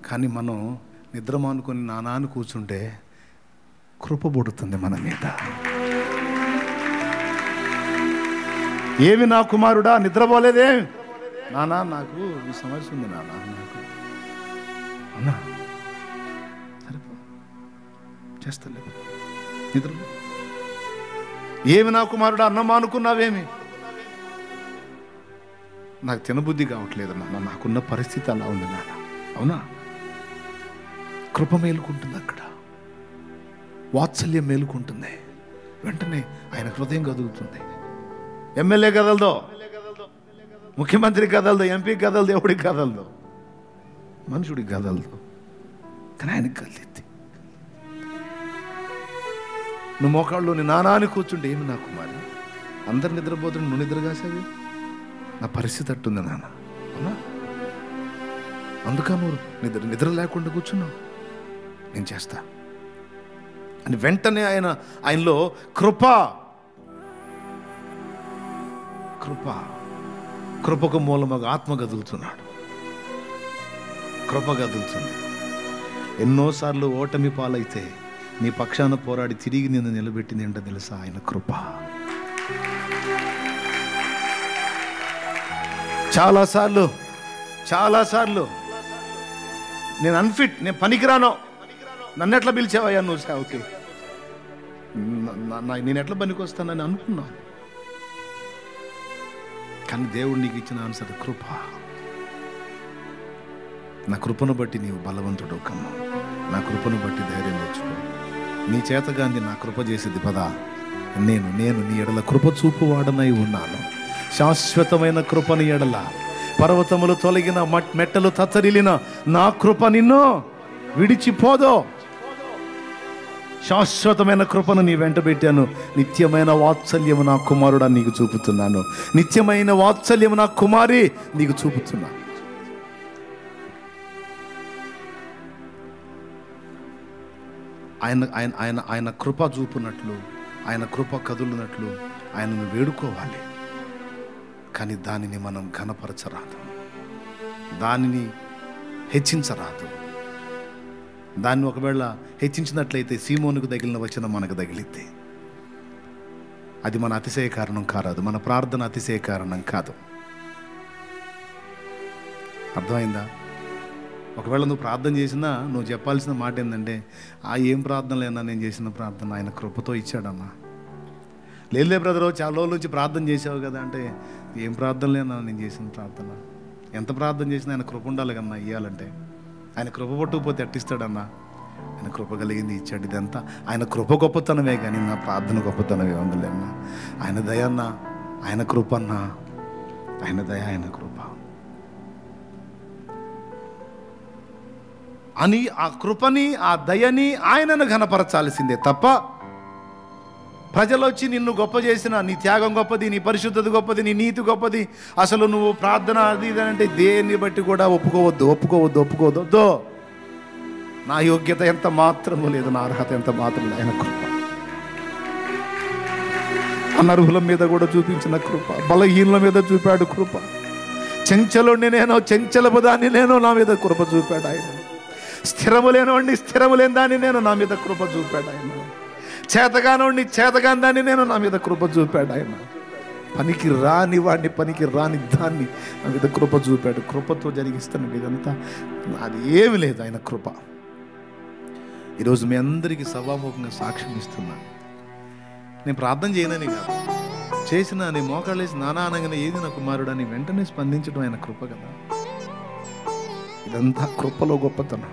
కానీ మనం నిద్ర మానుకొని నానాన్ని కూర్చుంటే కృప పుడుతుంది మన మీద. ఏమి నా కుమారుడా నిద్రపోలేదే? నానా నాకు ఈ సమస్య ఉంది నానా, నాకు అన్నా సరిపో చేస్తలే నిద్ర. ఏమి నా కుమారుడా అన్నం మానుకున్నావేమి? నాకు తినబుద్ధి కావట్లేదు నాన్న, నాకున్న పరిస్థితి అలా ఉంది నాన్న. అవునా? కృప మేలుకుంటుంది, అక్కడ వాత్సల్యం మేలుకుంటుంది. వెంటనే ఆయన హృదయం కదులుతుంది. ఎమ్మెల్యే కదలదో, ముఖ్యమంత్రి కదలదు, ఎంపీ కదలదు, ఎవడికి కదలదు, మనుషుడికి కదలదు, కానీ ఆయనకి కదిలిద్ది. నువ్వు మోకాళ్ళు నీ నానాన్ని కూర్చుంటే ఏమి నా కుమారి అందరు నిద్రపోతుంటే నువ్వు నిద్ర కాసేవి? నా పరిస్థితి అట్టుంది నాన్న. అవునా? అందుక నువ్వు నిద్ర లేకుండా కూర్చున్నావు, నేను చేస్తా అని వెంటనే ఆయనలో కృపకు మూలముగా ఆత్మ కదులుతున్నాడు. కృప కదులుతుంది. ఎన్నోసార్లు ఓటమి పాలైతే నీ పక్షాన పోరాడి తిరిగి నిన్ను నిలబెట్టింది ఏంటో తెలుసా? ఆయన కృప. చాలాసార్లు నేను అన్ఫిట్, నేను పనికిరాను, నన్ను ఎట్లా పిలిచావయ్యా నువ్వు సేవకి, నేను ఎట్లా పనికి వస్తానని అనుకున్నాను. కానీ దేవుడు నీకు ఇచ్చిన ఆన్సర్ కృప. నా కృపను బట్టి నీవు బలవంతుడు కమ్మ, నా కృపను బట్టి ధైర్యం తెచ్చుకో. నీ చేతగాంది నా కృప చేసేది పదా. నేను నీ ఎడల కృప చూపువాడనై ఉన్నాను. శాశ్వతమైన కృపని ఎడల పర్వతములు తొలగిన మెట్టలు తత్తరిలిన నా కృప నిన్ను విడిచిపోదో. శాశ్వతమైన కృపను నీ వెంట పెట్టాను. నిత్యమైన వాత్సల్యము నా కుమారుడా నీకు చూపుతున్నాను. నిత్యమైన వాత్సల్యము నా కుమారి నీకు చూపుతున్నాను. ఆయన కృప చూపునట్లు, ఆయన కృప కదులునట్లు ఆయనను వేడుకోవాలి. కానీ దానిని మనం ఘనపరచరాదు, దానిని హెచ్చించరాదు. దాన్ని ఒకవేళ హెచ్చించినట్లయితే సీమోనుకు తగిలిన వచనం మనకు తగిలిద్ది. అది మన అతిశయ కారణం కారాదు, మన ప్రార్థన అతిశయ కారణం కాదు. అర్థమైందా? ఒకవేళ నువ్వు ప్రార్థన చేసినా నువ్వు చెప్పాల్సిన మాట ఏంటంటే, ఏం ప్రార్థనలేనా నేను చేసిన ప్రార్థన ఆయన కృపతో ఇచ్చాడన్నా. లేదులే బ్రదరు చాలా రోజుల నుంచి ప్రార్థన చేసావు కదా అంటే, ఏం ప్రార్థనలేనా నేను చేసిన ప్రార్థన? ఎంత ప్రార్థన చేసినా ఆయన కృప ఉండాలి కన్నా ఇవ్వాలంటే. ఆయన కృప పట్టుకుపోతే అట్టిస్తాడన్నా. ఆయన కృప కలిగింది ఇచ్చాడు. ఇదంతా ఆయన కృప గొప్పతనమే, కానీ నా ప్రార్థన గొప్పతనమే ఉందిలేన్నా. ఆయన దయ అన్నా, ఆయన కృప అన్నా, ఆయన దయ, ఆయన కృప అని ఆ కృపని, ఆ దయని ఆయనను ఘనపరచాల్సిందే తప్ప ప్రజలు వచ్చి నిన్ను గొప్ప చేసిన, నీ త్యాగం గొప్పది, నీ పరిశుద్ధత గొప్పది, నీ నీతి గొప్పది, అసలు నువ్వు ప్రార్థన అది ఇది అంటే దేన్ని బట్టి కూడా ఒప్పుకోవద్దు. నా యోగ్యత ఎంత మాత్రము లేదు, నా అర్హత ఎంత మాత్రం లేదు. ఆయన కృప అనర్హుల మీద కూడా చూపించిన కృప, బలహీనుల మీద చూపాడు కృప. చెంచలుండి నేను, చెంచలపు దాన్ని నేను, నా మీద కృప చూపాడు ఆయన. స్థిరము లేనివాడిని, స్థిరము లేని దాన్ని నేను, నా మీద కృప చూపాడు ఆయన. చేతగానోడిని, చేతగాని దాన్ని నేను, నా మీద కృప చూపాడు ఆయన. పనికి రాని వాడిని, పనికి రాని దాన్ని నా మీద కృప చూపాడు. కృపతో జరిగిస్తాను ఇదంతా, అది ఏమి లేదు ఆయన కృప. ఈరోజు మీ అందరికీ సభాముఖంగా సాక్ష్యం ఇస్తున్నా. నేను ప్రార్థన చేయనని కాదు, చేసిన నీ మోకాళ్ళు వేసి నానా అనగానే ఏది నా కుమారుడని వెంటనే స్పందించడం ఆయన కృప కదా. ఇదంతా కృపలో గొప్పతనం.